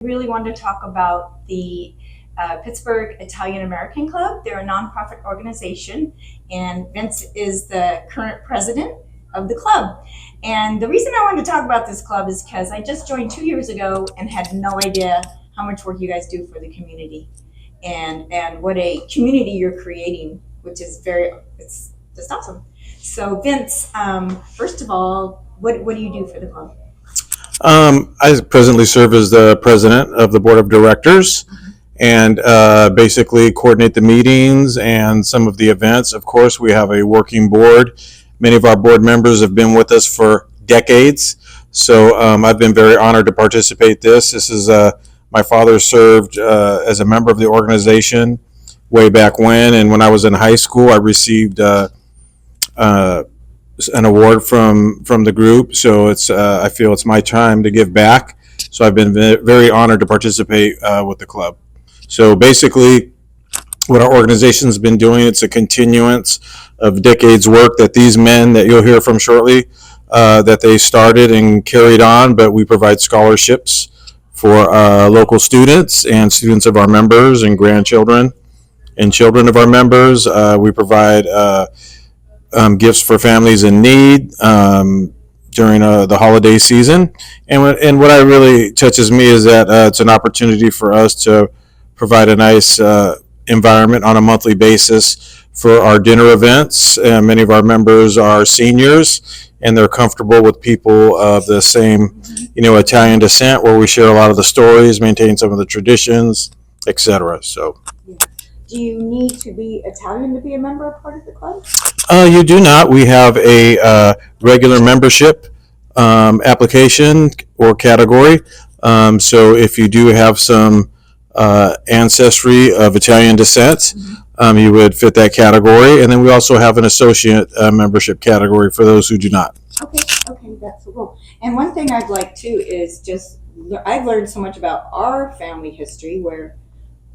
Really wanted to talk about the Pittsburg Italian American Club. They're a nonprofit organization, and Vince is the current president of the club. And the reason I wanted to talk about this club is because I just joined 2 years ago and had no idea how much work you guys do for the community, and what a community you're creating, which is it's just awesome. So Vince, first of all, what do you do for the club? I presently serve as the president of the board of directors and basically coordinate the meetings and some of the events. Of course, we have a working board. Many of our board members have been with us for decades. So I've been very honored to participate This is my father served as a member of the organization way back when. And when I was in high school, I received an award from the group, so I feel it's my time to give back. So I've been very honored to participate with the club. So basically, what our organization's been doing, it's a continuance of decades work that these men that you'll hear from shortly, that they started and carried on. But we provide scholarships for local students and students of our members and grandchildren and children of our members. We provide gifts for families in need during the holiday season. And what I really touches me is that it's an opportunity for us to provide a nice environment on a monthly basis for our dinner events. Many of our members are seniors, and they're comfortable with people of the same, Italian descent, where we share a lot of the stories, maintain some of the traditions, etc. So. Do you need to be Italian to be a member or part of the club? You do not. We have a regular membership application or category. So if you do have some ancestry of Italian descent, you would fit that category. And then we also have an associate membership category for those who do not. Okay, that's cool. And one thing I'd like too is I've learned so much about our family history where,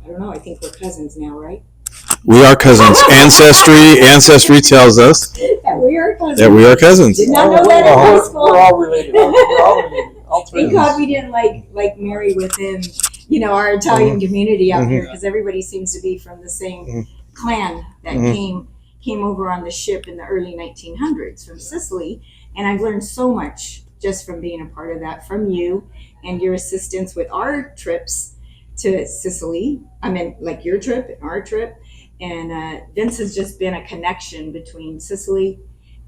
I don't know, I think we're cousins now, right? We are cousins. Ancestry tells us that we are cousins. Did not know that in high school. We're all related. All three. Thank God we didn't like marry within, our Italian community out here, because everybody seems to be from the same clan that came over on the ship in the early 1900s from Sicily. And I've learned so much just from being a part of that, from you and your assistance with our trips to Sicily. I mean, like your trip and our trip. And Vince has just been a connection between Sicily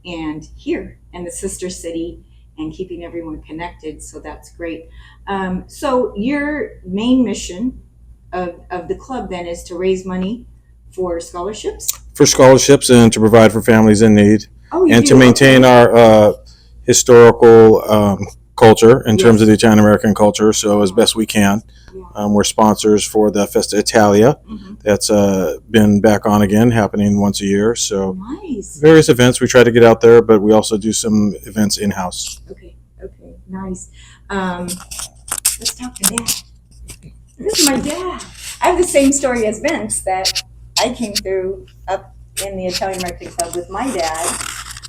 and here and the sister city and keeping everyone connected. So that's great. So your main mission of the club then is to raise money for scholarships? For scholarships and to provide for families in need. And to maintain our historical culture in terms of the Italian American culture, so as best we can. We're sponsors for the Festa Italia. That's been back on again, happening once a year. So nice. Various events we try to get out there, but we also do some events in-house. Okay, nice. Let's talk to Dad. This is my dad. I have the same story as Vince, that I came through up in the Italian American Club with my dad,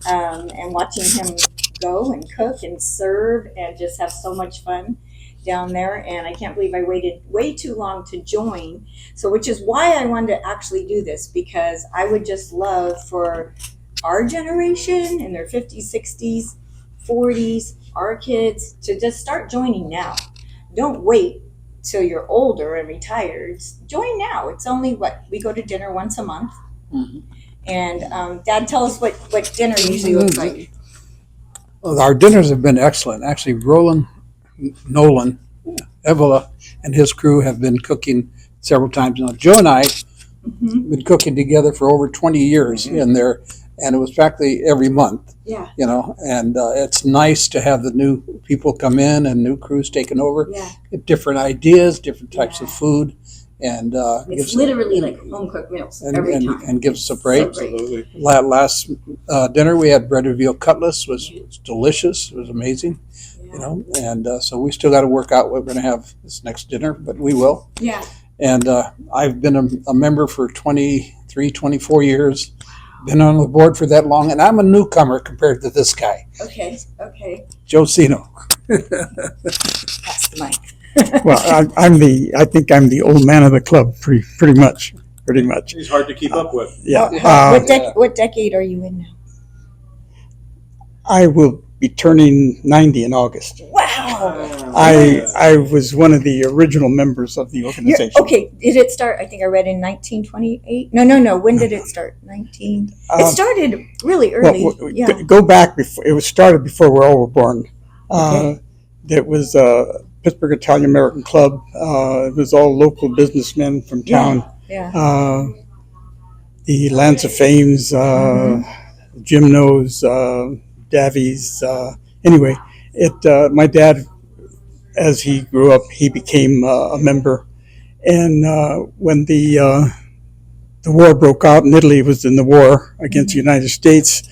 and watching him go and cook and serve and just have so much fun down there. And I can't believe I waited way too long to join. So, which is why I wanted to actually do this, because I would just love for our generation in their 50s, 60s, 40s, our kids to just start joining now. Don't wait till you're older and retired. Join now. It's only we go to dinner once a month. And Dad, tell us what dinner usually looks like. Well, our dinners have been excellent. Actually, Roland Nolan, Evola, and his crew have been cooking several times now. Joe and I have been cooking together for over 20 years in there, and it was practically every month. Yeah. And it's nice to have the new people come in and new crews taking over. Yeah. Get different ideas, different types of food, and it's literally like home cooked meals every time. And gives us a break. Absolutely. Last dinner we had breaded veal cutlets, was delicious. It was amazing. And so we still got to work out what we're going to have this next dinner, but we will. Yeah. And I've been a member for 23, 24 years, been on the board for that long, and I'm a newcomer compared to this guy. Okay. Joe Siino. Pass the mic. Well, I think I'm the old man of the club, pretty much. He's hard to keep up with. Yeah. What decade are you in now? I will be turning 90 in August. Wow. I was one of the original members of the organization. Okay, did it start, I think I read in 1928? No, when did it start? It started really early. Well, go back before, it was started before we all were born. It was Pittsburg Italian American Club. It was all local businessmen from town. Yeah. The Lands of Fames, Gymnos, Davies. Anyway, my dad, as he grew up, he became a member. And when the war broke out and Italy was in the war against the United States,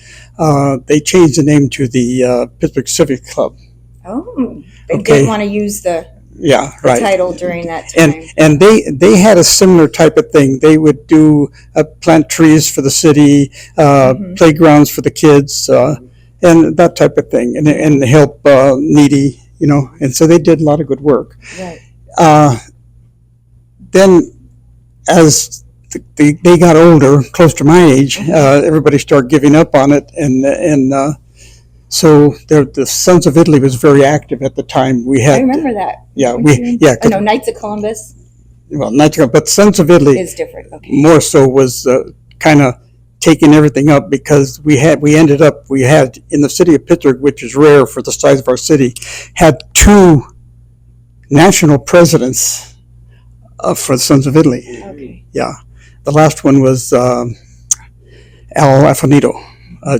they changed the name to the Pittsburgh Civic Club. Oh, they didn't want to use the title during that time. And they had a similar type of thing. They would do plant trees for the city, playgrounds for the kids, and that type of thing, and help needy, and so they did a lot of good work. Right. Then as they got older, close to my age, everybody started giving up on it, and so the Sons of Italy was very active at the time. We had, I remember that. Knights of Columbus. Well, not but Sons of Italy is different. Okay. More so was kind of taking everything up, because we had in the city of Pittsburgh, which is rare for the size of our city, had 2 national presidents for the Sons of Italy. Okay. Yeah, the last one was Al Affinito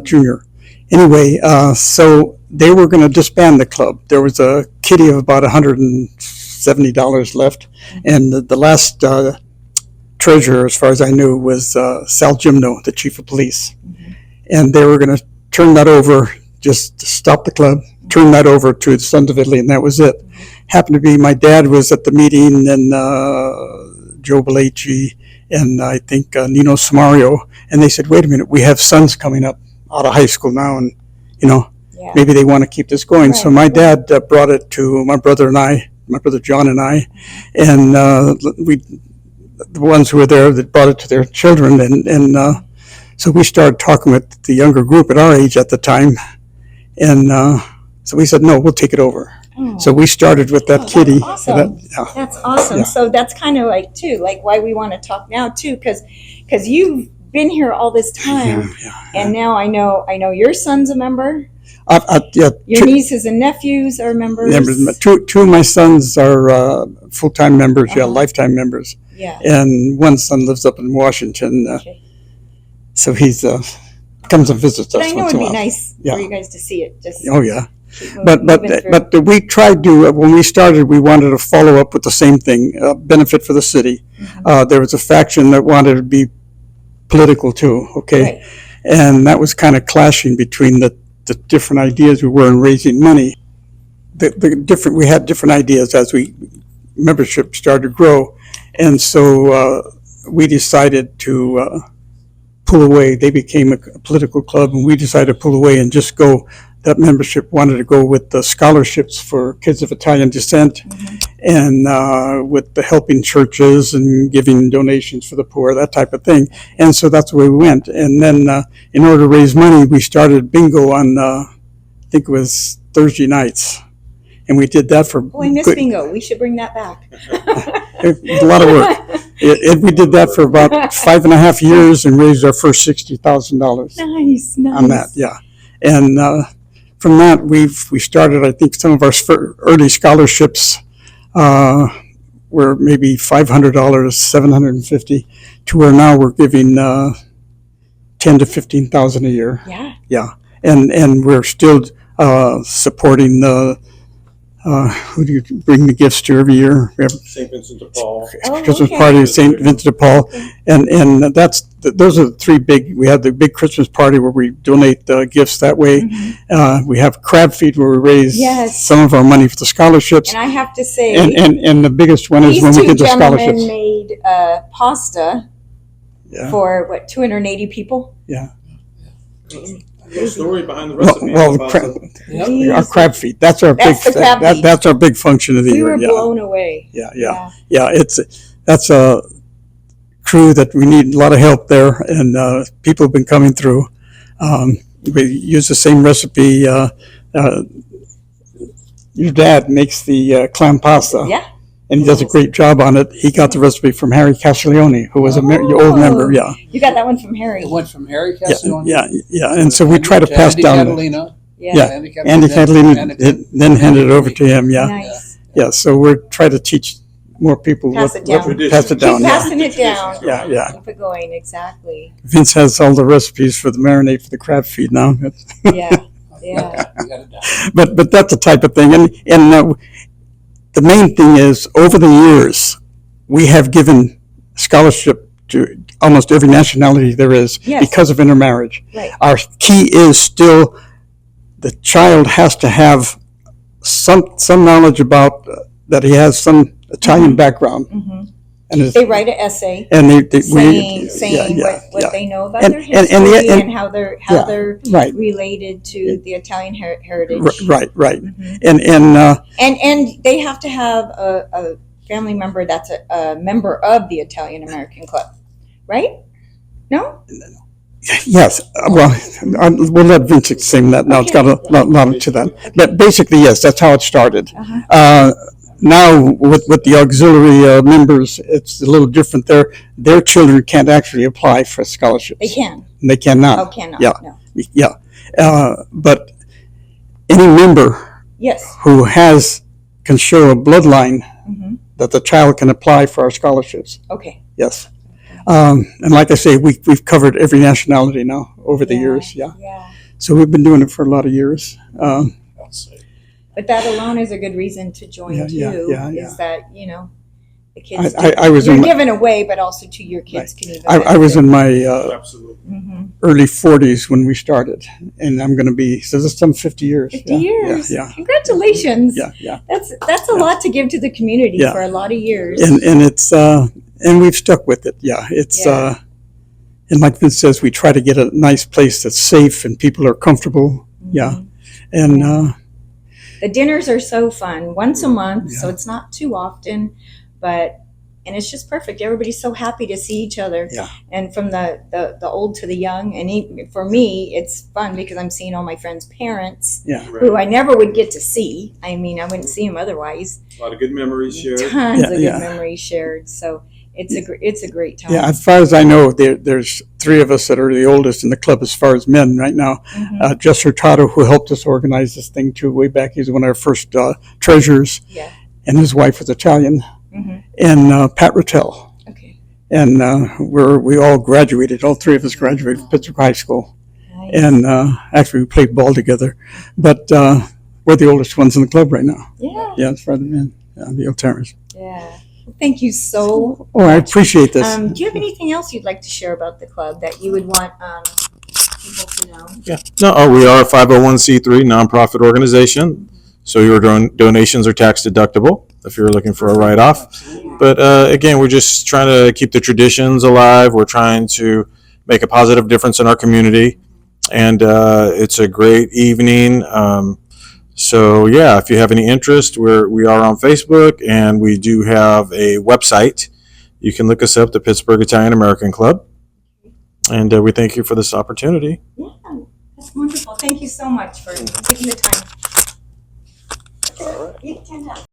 Jr. Anyway, so they were going to disband the club. There was a kitty of about $170 left, and the last treasurer, as far as I knew, was Sal Gymno, the chief of police. And they were going to turn that over, just to stop the club, turn that over to the Sons of Italy, and that was it. Happened to be my dad was at the meeting, and Joe Bellacci, and I think Nino Samario, and they said, wait a minute, we have sons coming up out of high school now, and maybe they want to keep this going. Right. So my dad brought it to my brother John and I, and the ones who were there, that brought it to their children, and so we started talking with the younger group at our age at the time, and so we said, no, we'll take it over. Oh. So we started with that kitty. That's awesome. That's awesome. Yeah. So that's kind of like why we want to talk now too, because you've been here all this time, and now I know your son's a member. Your nieces and nephews are members. Two of my sons are full-time members, lifetime members. Yeah. And one son lives up in Washington, so he's comes and visits us. But I know it'd be nice for you guys to see it. But we tried to, when we started, we wanted to follow up with the same thing, benefit for the city. Mm-hmm. There was a faction that wanted to be political too, right. And that was kind of clashing between the different ideas we were in raising money. We had different ideas as membership started to grow, and so we decided to pull away. They became a political club, and we decided to pull away and just go. That membership wanted to go with the scholarships for kids of Italian descent, and with the helping churches and giving donations for the poor, that type of thing. And so that's the way we went. And then in order to raise money, we started bingo on, I think it was Thursday nights. And we did that for... Oh, I miss bingo. We should bring that back. A lot of work. We did that for about 5.5 years and raised our first $60,000. Nice. On that, yeah. And from that, we started, I think, some of our early scholarships were maybe $500, $750, to where now we're giving $10,000 to $15,000 a year. Yeah. Yeah. And we're still supporting the... who do you bring the gifts to every year? We have St. Vincent de Paul. Christmas party at St. Vincent de Paul. And those are the 3 big. We have the big Christmas party where we donate gifts that way. Mm-hmm. We have crab feed where we raise some of our money for the scholarships. And I have to say, and the biggest one is when we get the scholarships. These 2 gentlemen made pasta for 280 people. Yeah. The story behind the Well, our crab feed. That's our That's big. the crab feed. That's our big function of the We year. were Yeah, blown away. yeah. That's a crew that we need a lot of help there, and people have been coming through. We use the same recipe. Your dad makes the clam pasta. Yeah. And he does a great job on it. He got the recipe from Harry Castiglione, who was an old member. Yeah. You got that one from Harry. It went from Harry Yeah, Castiglione. yeah. And so we try to pass Andy down. Catalina. Yeah. Andy Catalina then handed it over to him. Yeah. Nice. Yeah. So we're trying to teach more people Pass it down. pass it down. Keep Yeah. passing it down. Yeah. Keep it going. Exactly. Vince has all the recipes for the marinade for the crab feed now. Yeah. Yeah. We got it down. But that's the type of thing. And the main thing is, over the years, we have given scholarship to almost every nationality there is Yes. because of intermarriage. Right. Our key is still the child has to have some knowledge about that he has some Italian background, hmm and it's, They write an essay and saying what they know about And- their and- and history the- and how they're right, related to the Italian heritage. right, Mhm. and And they have to have a family member that's a member of the Italian American Club, right? No? yes. Well, we'll let Vince explain that now. It's got a lot to that, but basically, yes, that's how it started. Uh-huh. Now with the auxiliary members, it's a little different. Their children can't actually apply for scholarships. They can. They cannot. Oh, cannot. Yeah. No. Yeah. But any member Yes. who can show a bloodline hmm that the child can apply for our scholarships. Okay. Yes. And like I say, we've covered every nationality now over the Yeah. years. Yeah. Yeah. So we've been doing it for a lot of years. But that alone is a good reason to join Yeah, too. yeah. Is that the kids? I was you're in giving away, but also to your kids can even. I was in my Absolutely. hmm early 40s when we started, and I'm going to be, so this is some 50 years. 50 Yeah, years. Yeah. Congratulations. Yeah. That's a lot to give to the community Yeah. for a lot of years. And it's, and we've stuck with it. Yeah. It's, Yeah. and like Vince says, we try to get a nice place that's safe and people are comfortable. Yeah. Mhm. And, The dinners are so fun, once a month, so Yeah. it's not too often, and it's just perfect. Everybody's so happy to see each other. Yeah. And from the old to the young, and for me, it's fun because I'm seeing all my friends' parents, Yeah. who I never would get to see. I mean, I wouldn't see them otherwise. A lot of good memories shared. Tons of Yeah. good memories shared. So it's a great time. yeah, as far as I know, there's three of us that are the oldest in the club as far as men right now. Mhm. Jess Hurtado, who helped us organize this thing too way back. He's one of our first treasurers, Yeah. and his wife was Italian. Mhm. And Pat Rattel. Okay. And we all graduated. All three of us graduated from Pittsburg High School. Nice. And actually, we played ball together. But we're the oldest ones in the club right now. yeah. Yeah, as far as the men, the old timers. Yeah. Well, thank you so. Oh, I appreciate this. Do you have anything else you'd like to share about the club that you would want people to know? Yeah. No, we are a 501c3 nonprofit organization. So your donations are tax deductible if you're looking for a write-off. But again, we're just trying to keep the traditions alive. We're trying to make a positive difference in our community. And it's a great evening. So yeah, if you have any interest, we are on Facebook, and we do have a website. You can look us up, the Pittsburg Italian American Club. And we thank you for this opportunity. Yeah, that's wonderful. Thank you so much for taking the time. You can stand up.